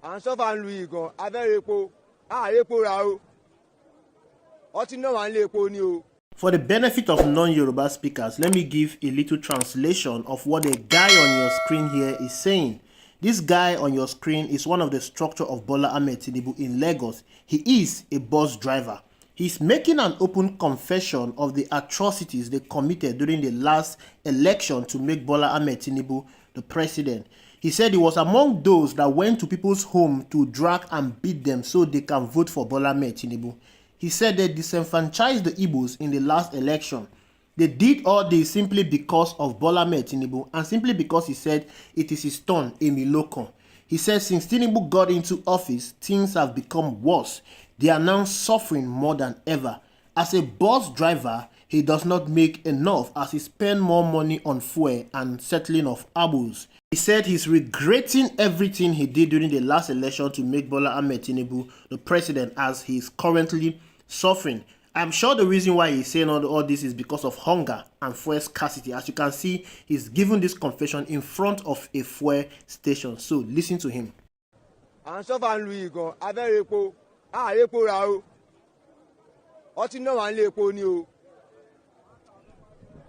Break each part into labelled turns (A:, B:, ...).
A: à ń sọ́fà ń lu ìgàn abẹ́rẹ́ epo epo ra o ọtí náà wà ń lé epo ni o.
B: For the benefit of non-Yoruba speakers, let me give a little translation of what the guy on your screen here is saying. This guy on your screen is one of the structure of Bola Ahmed Tinubu in Lagos. He is a bus driver. He's making an open confession of the atrocities they committed during the last election to make Bola Ahmed Tinubu the president. He said he was among those that went to people's home to drag and beat them so they can vote for Bola Ahmed Tinubu. He said they disenfranchised the igbos in the last election. They did all this simply because of Bola Ahmed Tinubu and simply because he said it is his turn, Emiloko. He said since Tinubu got into office, things have become worse. They are now suffering more than ever. As a bus driver, he does not make enough as he spends more money on fuel and settling of abos. He said he's regretting everything he did during the last election to make Bola Ahmed Tinubu the president as he is currently suffering. I'm sure the reason why he's saying all this is because of hunger and fuel scarcity. As you can see, he's given this confession in front of a fuel station. So listen to him.
A: À ń sọ́fà ń lu ìgàn abẹ́rẹ́ epo epo ra o ọtí náà wà ń lé epo ni o.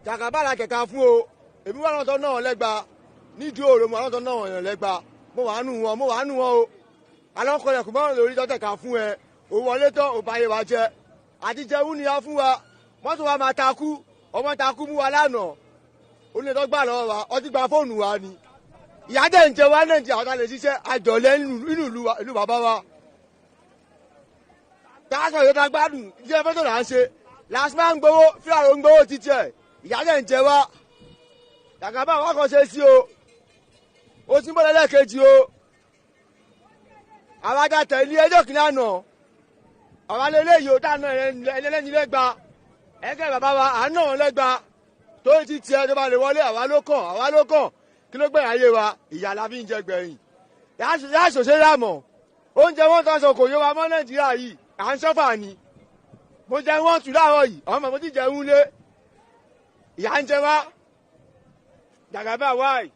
A: Jàkàbára kẹ̀kà fún o èmi wà lọ́tọ̀ náà lẹ́gba nídìí òòrùn mo lọ́tọ̀ náà yàn lẹ́gba mo wà nù wọn o. Alọ́kọ̀ọ́lẹ̀ kò mọ́ lórí tọ́tẹ̀ka fún ẹ òun wọlé tán ò báyé wa jẹ́ àtijẹ́wú ni a fún wa mọ́tò wa máa takú ọmọ takú mú wa lánàá onídọ́ gbà lọ́wọ́ wa ọtí gba fóònù wa ni ìyá dẹ̀ ń jẹ wá nàìjíríà ọ̀tá lè ṣiṣẹ́ àjọlẹ̀ nínú ìlú bàbá wa táàkàn yóò ta gbádùn iṣẹ́ fẹ́tò là ń ṣe lásìmá ń gbowó fíàrò ń gbowó títí ẹ̀ ìyá dẹ̀ ń jẹ wá Jàkàbá wa kàn ṣe sí o ti ń bọ̀ lẹ́lẹ́kejì o àwọn ajá tẹ̀lé ẹjọ́ kìíní àná àwọn alẹ́lẹ́yìí ó dáná ẹlẹ́ni lẹ́gba ẹgẹ́ bàbá wa àánú wọn lẹ́gba tó ti tiẹ̀ tó bá lè wọlé àwa ló kàn kí ló gbẹ̀yìn ayé wa ìyá la fi ń jẹ gbẹ̀yìn yá ṣòṣe lámọ̀ oúnjẹ wọn tán sọ kò yé wa mọ́ Nàìjíríà yìí à ń sọ́fà ni mo jẹ wọ́n tù láàárọ̀ yìí àwọn ọmọ mo ti jẹun lé ìyá ń jẹ wá Jàkàbá wáì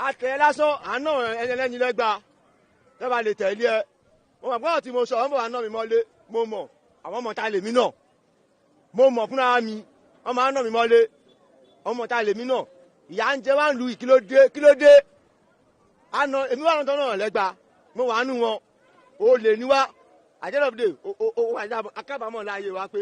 A: àtẹ̀ lásán àánú ẹlẹ́ni lẹ́gba tó bá lè tẹ̀lé ẹ mo mọ̀ pé tí mo sọ ọmọ wa náà mi mọ́lé mo mọ̀ àwọn ọmọ ta lèmi náà mo mọ̀ fúnra mi ọmọ wa náà mi mọ́lé ọmọ ta lèmi náà ìyá ń jẹ wá ń lu kí ló dé àná èmi wà lọ́tọ̀ náà lẹ́gba mo wà nù wọn o lè ní wá àjẹ́lọ́bìdè o wà ní akábàámọ̀ láàyè wa pé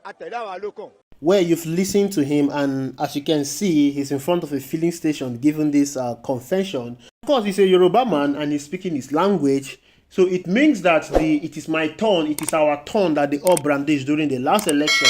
A: àtẹ̀lé àwa ló kàn.
B: Where you've listened to him, and as you can see, he's in front of a filling station giving this confession. Of course, he's a Yoruba man and he's speaking his language. So it means that it is my turn, it is our turn that they all brandished during the last election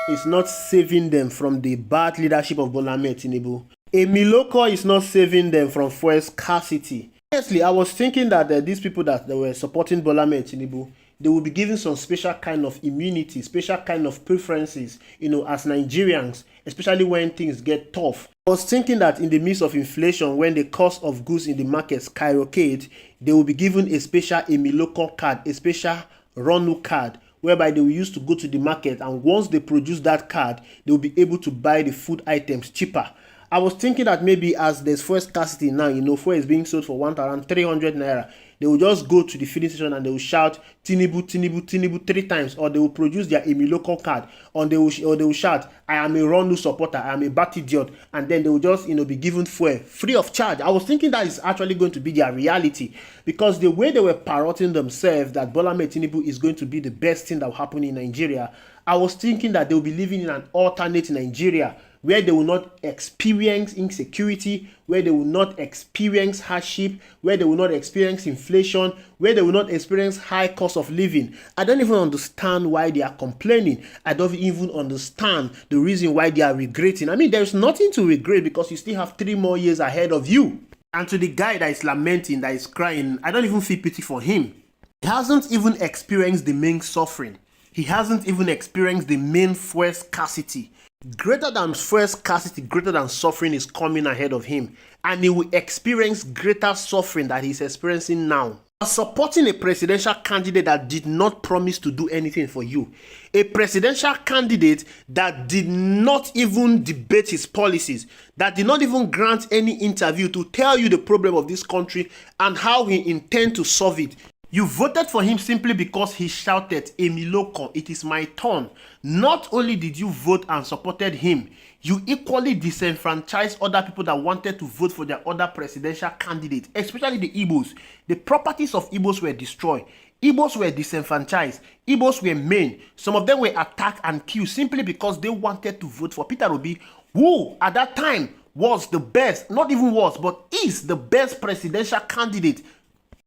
B: is not saving them from the bad leadership of Bola Ahmed Tinubu. Emiloko is not saving them from fuel scarcity. Honestly, I was thinking that these people that were supporting Bola Ahmed Tinubu, they will be given some special kind of immunity, special kind of preferences, as Nigerians, especially when things get tough. I was thinking that in the midst of inflation, when the cost of goods in the market skyrocket, they will be given a special Emiloko card, a special Ronu card, whereby they will use to go to the market, and once they produce that card, they will be able to buy the food items cheaper. I was thinking that maybe as there's fuel scarcity now, fuel is being sold for 1,300 naira. They will just go to the filling station and they will shout Tinubu, Tinubu, Tinubu 3 times, or they will produce their Emiloko card, or they will shout, I am a Ronu supporter, I am a Batidiot, and then they will just be given fuel free of charge. I was thinking that is actually going to be their reality, because the way they were parroting themselves that Bola Ahmed Tinubu is going to be the best thing that will happen in Nigeria, I was thinking that they will be living in an alternate Nigeria where they will not experience insecurity, where they will not experience hardship, where they will not experience inflation, where they will not experience high cost of living. I don't even understand why they are complaining. I don't even understand the reason why they are regretting. I mean, there's nothing to regret because you still have 3 more years ahead of you. And to the guy that is lamenting, that is crying, I don't even feel pity for him. He hasn't even experienced the main suffering. He hasn't even experienced the main fuel scarcity. Greater than fuel scarcity, greater than suffering is coming ahead of him. And he will experience greater suffering that he's experiencing now. Supporting a presidential candidate that did not promise to do anything for you, a presidential candidate that did not even debate his policies, that did not even grant any interview to tell you the problem of this country and how he intends to solve it. You voted for him simply because he shouted, "Emiloko, it is my turn." Not only did you vote and supported him, you equally disenfranchised other people that wanted to vote for their other presidential candidates, especially the Igbos. The properties of Igbos were destroyed. Igbos were disenfranchised. Igbos were maimed. Some of them were attacked and killed simply because they wanted to vote for peterobi, who at that time was the best, not even was, but is the best presidential candidate.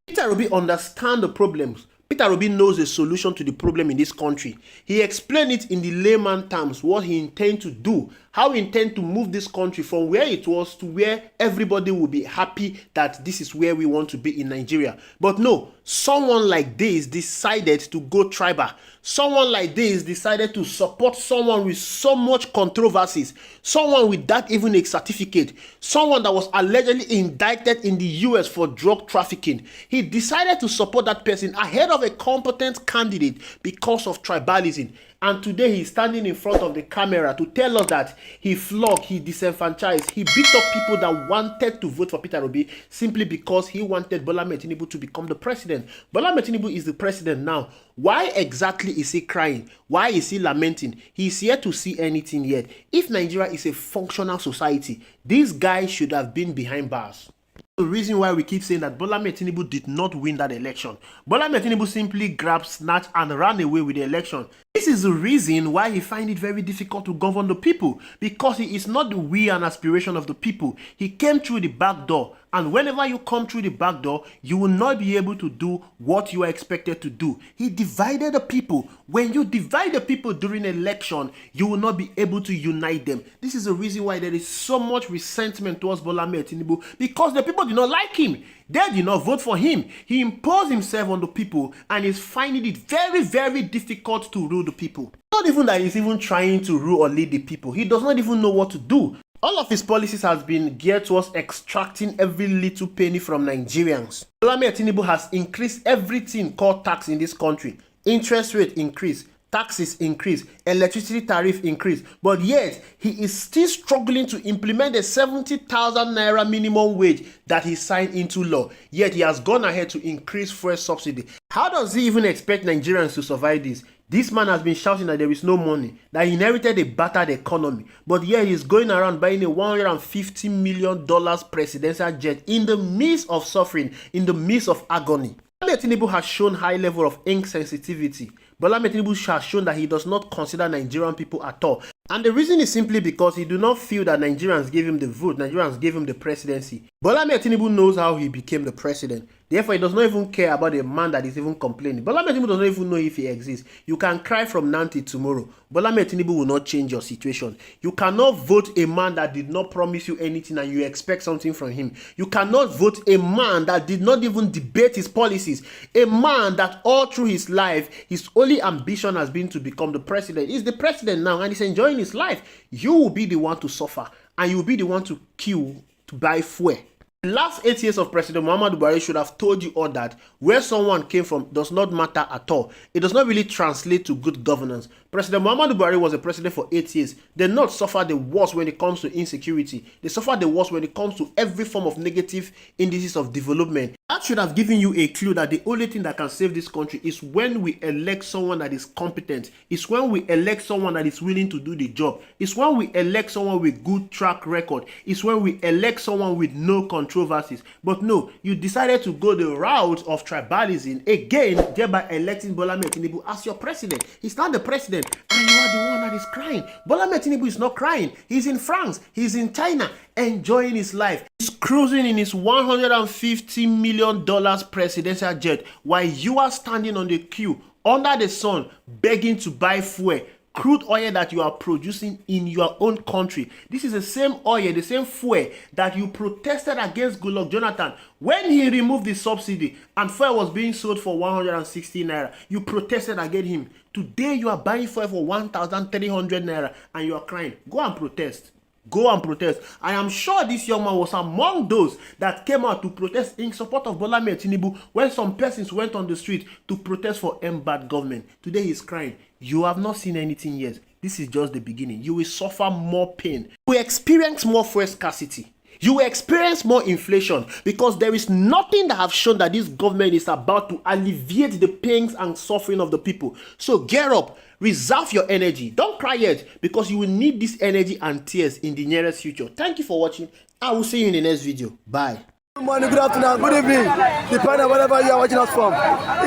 B: Peterobi understands the problems. Peterobi knows the solution to the problem in this country. He explained it in the layman terms, what he intends to do, how he intends to move this country from where it was to where everybody will be happy that this is where we want to be in Nigeria. But no, someone like this decided to go tribal. Someone like this decided to support someone with so much controversies, someone without even a certificate, someone that was allegedly indicted in the US for drug trafficking. He decided to support that person ahead of a competent candidate because of tribalism. And today he's standing in front of the camera to tell us that he flogged, he disenfranchised, he beat up people that wanted to vote for peterobi simply because he wanted Bola Ahmed Tinubu to become the president. Bola Ahmed Tinubu is the president now. Why exactly is he crying? Why is he lamenting? He's yet to see anything yet. If Nigeria is a functional society, this guy should have been behind bars. The reason why we keep saying that Bola Ahmed Tinubu did not win that election. Bola Ahmed Tinubu simply grabbed, snatched and ran away with the election. This is the reason why he finds it very difficult to govern the people, because he is not the will and aspiration of the people. He came through the back door, and whenever you come through the back door, you will not be able to do what you are expected to do. He divided the people. When you divide the people during an election, you will not be able to unite them. This is the reason why there is so much resentment towards Bola Ahmed Tinubu, because the people did not like him. They did not vote for him. He imposed himself on the people and is finding it very, very difficult to rule the people. Not even that he's even trying to rule or lead the people. He does not even know what to do. All of his policies has been geared towards extracting every little penny from Nigerians. Bola Ahmed Tinubu has increased everything called tax in this country. Interest rate increase, taxes increase, electricity tariff increase, but yet he is still struggling to implement the 70,000 naira minimum wage that he signed into law. Yet he has gone ahead to increase fuel subsidy. How does he even expect Nigerians to survive this? This man has been shouting that there is no money, that he inherited a battered economy, but yet he is going around buying a $150 million presidential jet in the midst of suffering, in the midst of agony. Bola Ahmed Tinubu has shown high level of insensitivity. Bola Ahmed Tinubu has shown that he does not consider Nigerian people at all. And the reason is simply because he do not feel that Nigerians gave him the vote, Nigerians gave him the presidency. Bola Ahmed Tinubu knows how he became the president. Therefore, he does not even care about a man that is even complaining. Bola Ahmed Tinubu does not even know if he exists. You can cry from now till tomorrow. Bola Ahmed Tinubu will not change your situation. You cannot vote a man that did not promise you anything and you expect something from him. You cannot vote a man that did not even debate his policies. A man that all through his life, his only ambition has been to become the president. He's the president now and he's enjoying his life. You will be the one to suffer and you will be the one to kill, to buy fuel. The last 8 years of President Muhammadu Buhari should have told you all that where someone came from does not matter at all. It does not really translate to good governance. President Muhammadu Buhari was a president for 8 years. They did not suffer the worst when it comes to insecurity. They suffered the worst when it comes to every form of negative indices of development. That should have given you a clue that the only thing that can save this country is when we elect someone that is competent. It's when we elect someone that is willing to do the job. It's when we elect someone with good track record. It's when we elect someone with no controversies. But no, you decided to go the route of tribalism again, thereby electing Bola Ahmed Tinubu as your president. He's not the president and you are the one that is crying. Bola Ahmed Tinubu is not crying. He's in France, he's in China, enjoying his life. He's cruising in his $150 million presidential jet while you are standing on the queue under the sun begging to buy fuel, crude oil that you are producing in your own country. This is the same oil, the same fuel that you protested against Goodluck Jonathan when he removed the subsidy and fuel was being sold for 160 naira. You protested against him. Today you are buying fuel for 1,300 naira and you are crying. Go and protest. Go and protest. I am sure this young man was among those that came out to protest in support of Bola Ahmed Tinubu when some persons went on the street to protest for bad government. Today he's crying. You have not seen anything yet. This is just the beginning. You will suffer more pain. You will experience more fuel scarcity. You will experience more inflation because there is nothing that have shown that this government is about to alleviate the pains and suffering of the people. So get up, reserve your energy. Don't cry yet because you will need this energy and tears in the nearest future. Thank you for watching. I will see you in the next video. Bye.
A: Good morning, good afternoon, good evening, depending on wherever you are watching us from.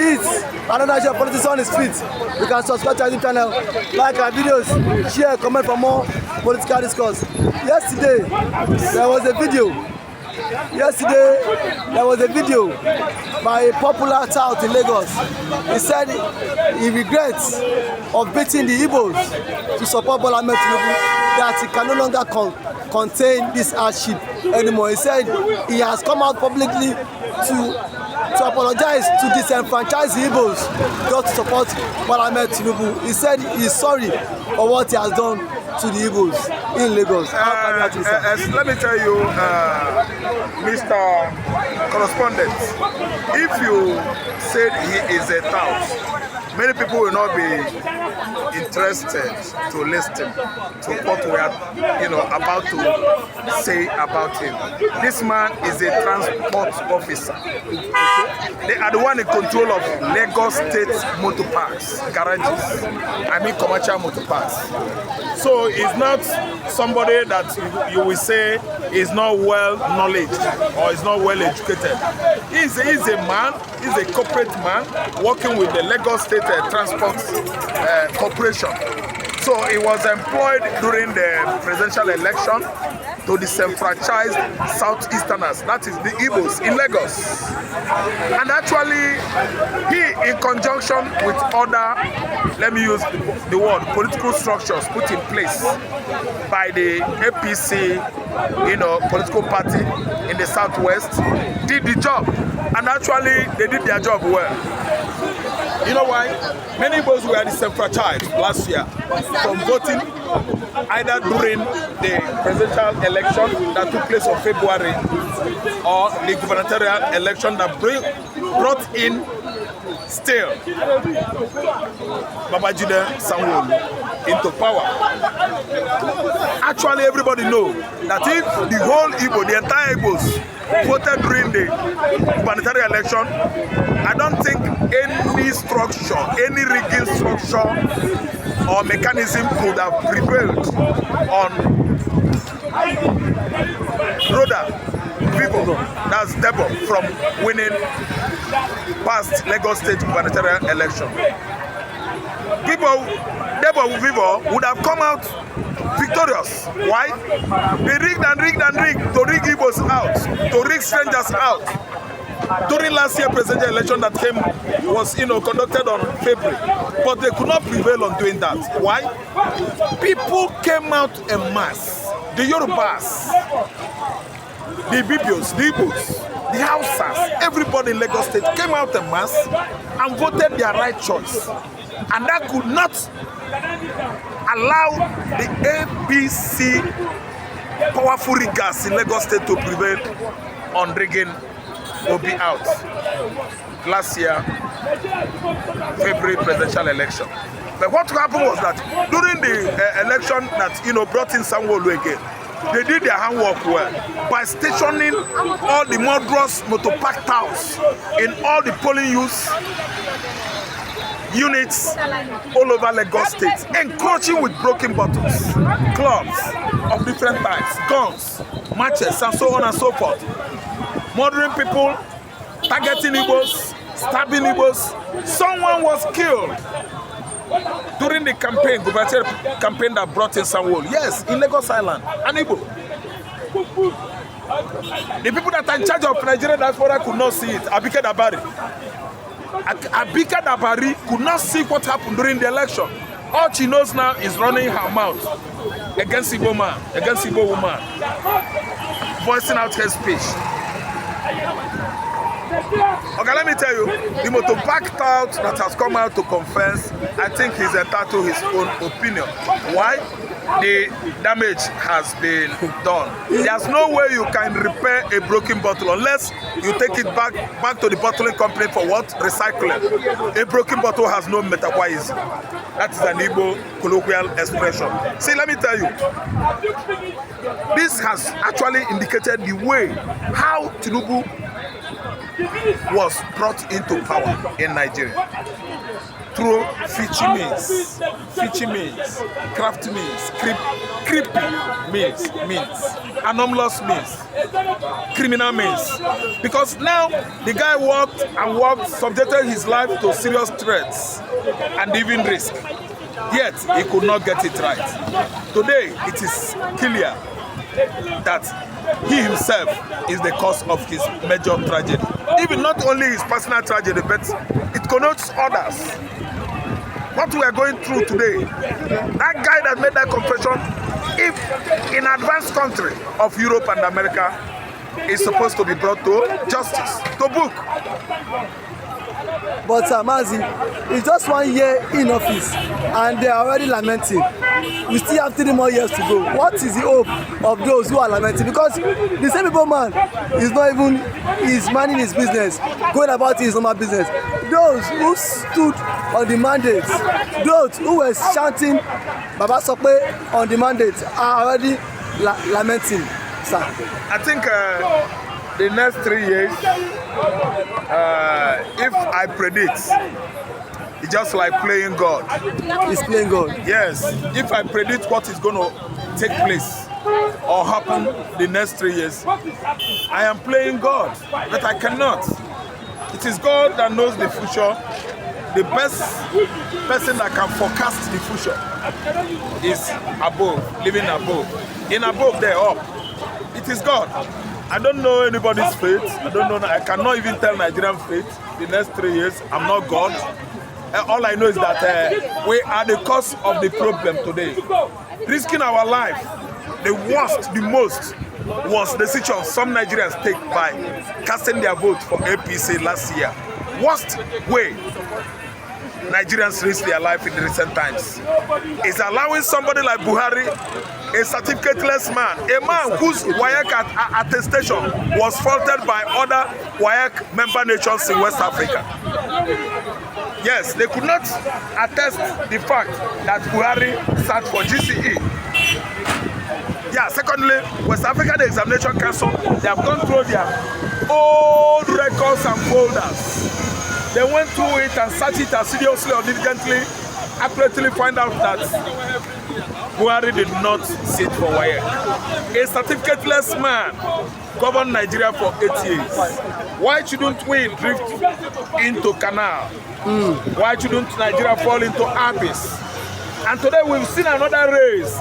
A: It's another show, Politics on his feet. You can subscribe to our YouTube channel, like our videos, share, comment for more political discourse. Yesterday, there was a video by a popular tout in Lagos. He said he regrets of beating the igbos to support Bola Ahmed Tinubu, that he can no longer contain this hardship anymore. He said he has come out publicly to apologize to disenfranchise the igbos just to support Bola Ahmed Tinubu. He said he is sorry for what he has done to the igbos in Lagos.
C: Let me tell you, Mr. Correspondent, if you said he is a tout, many people will not be interested to listen to what we are, about to say about him. This man is a transport officer. They are the one in control of Lagos State motor parks, garages. I mean commercial motor parks. So he's not somebody that you will say is not well knowledge or is not well educated. He's a man, he's a corporate man working with the Lagos State Transport Corporation. So he was employed during the presidential election to disenfranchise Southeasterners, that is the Igbos in Lagos. And actually, he, in conjunction with other, let me use the word, political structures put in place by the APC, political party in the Southwest, did the job. And actually, they did their job well. You know why? Many Igbos were disenfranchised last year from voting either during the presidential election that took place in February or the gubernatorial election that brought in still Babajide Sanwo-Olu into power. Actually, everybody knows that if the whole Igbo, the entire Igbos, voted during the gubernatorial election, I don't think any structure, any rigging structure or mechanism could have prevailed on Rhoda Vivo, that's Debo, from winning past Lagos State gubernatorial election. Debo Vivo would have come out victorious. Why? They rigged and rigged and rigged to rig Igbos out, to rig strangers out. During last year's presidential election that was conducted on February, but they could not prevail on doing that. Why? People came out en masse. The Yorbas, the Bibios, the Igbos, the Hausas, everybody in Lagos State came out en masse and voted their right choice. And that could not allow the APC powerful riggers in Lagos State to prevail on rigging Obi out last year, February presidential election. But what happened was that during the election that brought in Sanwo-Olu again, they did their handwork well by stationing all the murderous motopark towns in all the polling units all over Lagos State, encroaching with broken bottles, clubs of different types, guns, matches, and so on and so forth. Murdering people, targeting Igbos, stabbing Igbos. Someone was killed during the campaign, gubernatorial campaign that brought in Sanwo-Olu. Yes, in Lagos Island, an Igbo. The people that are in charge of Nigerian diaspora could not see it. Abike Dabari could not see what happened during the election. All she knows now is running her mouth against Igbo man, against Igbo woman, voicing out her speech. Okay, let me tell you, the motopark tout that has come out to confess, I think he's entitled to his own opinion. Why? the damage has been done. There's no way you can repair a broken bottle unless you take it back to the bottling company for what? Recycling. A broken bottle has no metabolism. That is an Igbo colloquial expression. See, let me tell you, this has actually indicated the way how Tinubu was brought into power in Nigeria. Through fitchy means, craft means, creepy means, anomalous means, criminal means. Because now the guy worked, subjected his life to serious threats and even risk. Yet he could not get it right. Today it is clear that he himself is the cause of his major tragedy. Even not only his personal tragedy, but it connotes others. What we are going through today, that guy that made that confession, if in advanced country of Europe and America, is supposed to be brought to justice, to book.
D: But Mazi, it's just 1 year in office and they are already lamenting. We still have 3 more years to go. What is the hope of those who are lamenting? Because the same people man is not even, is minding his business, going about his normal business. Those who stood on the mandate, those who were chanting Baba Sope on the mandate are already lamenting, sir.
C: I think the next 3 years, if I predict, it's just like playing God.
D: He's playing God.
C: Yes, if I predict what is going to take place or happen the next 3 years, I am playing God, but I cannot. It is God that knows the future. The best person that can forecast the future is above, living above. In above, they're up. It is God. I don't know anybody's fate. I cannot even tell Nigerian fate the next 3 years. I'm not God. All I know is that we are the cause of the problem today. Risking our life, the worst, the most, was the decision some Nigerians take by casting their vote for APC last year. Worst way Nigerians risk their life in the recent times is allowing somebody like Buhari, a certificateless man, a man whose WAEC attestation was faulted by other WAEC member nations in West Africa. Yes, they could not attest the fact that Buhari sat for GCE. Yeah, secondly, West African Examination Council, they have gone through their old records and folders. They went through it and searched it assiduously or diligently, accurately find out that Buhari did not sit for WAEC. A certificateless man governed Nigeria for 8 years. Why shouldn't we drift into canal? Why shouldn't Nigeria fall into abyss? And today we've seen another race,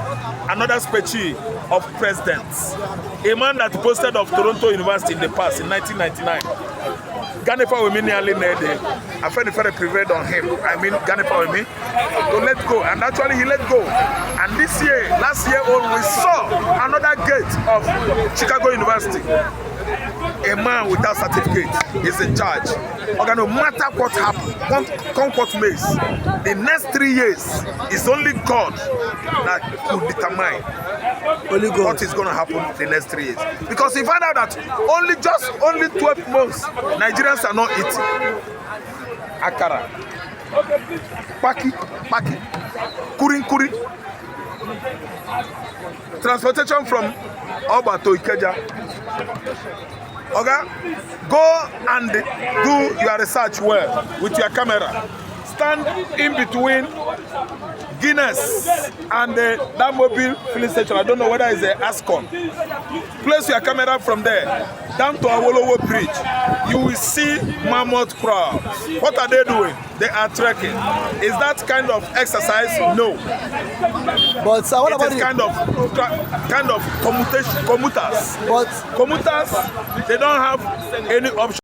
C: another species of presidents. A man that boasted of Toronto University in the past, in 1999. Ganepa Wemi nearly needed. I felt prevailed on him. I mean, Ganepa Wemi to let go. And actually he let go. And this year, last year, we saw another gate of Chicago University. A man without certificate is in charge. Okay, no matter what happens, come what may, the next 3 years is only God that could determine what is going to happen the next 3 years. Because he found out that only 12 months Nigerians are not eating akara, paki, kuri, transportation from Oba to Ikeja. Okay, go and do your research well with your camera. Stand in between Guinness and that mobile filling station. I don't know whether it's a Ascon. Place your camera from there down to Awolowo Bridge. You will see mammoth crowds. What are they doing? They are trekking. Is that kind of exercise? No.
D: But what about
C: it? Kind of commuters.
D: But
C: commuters, they don't have any option.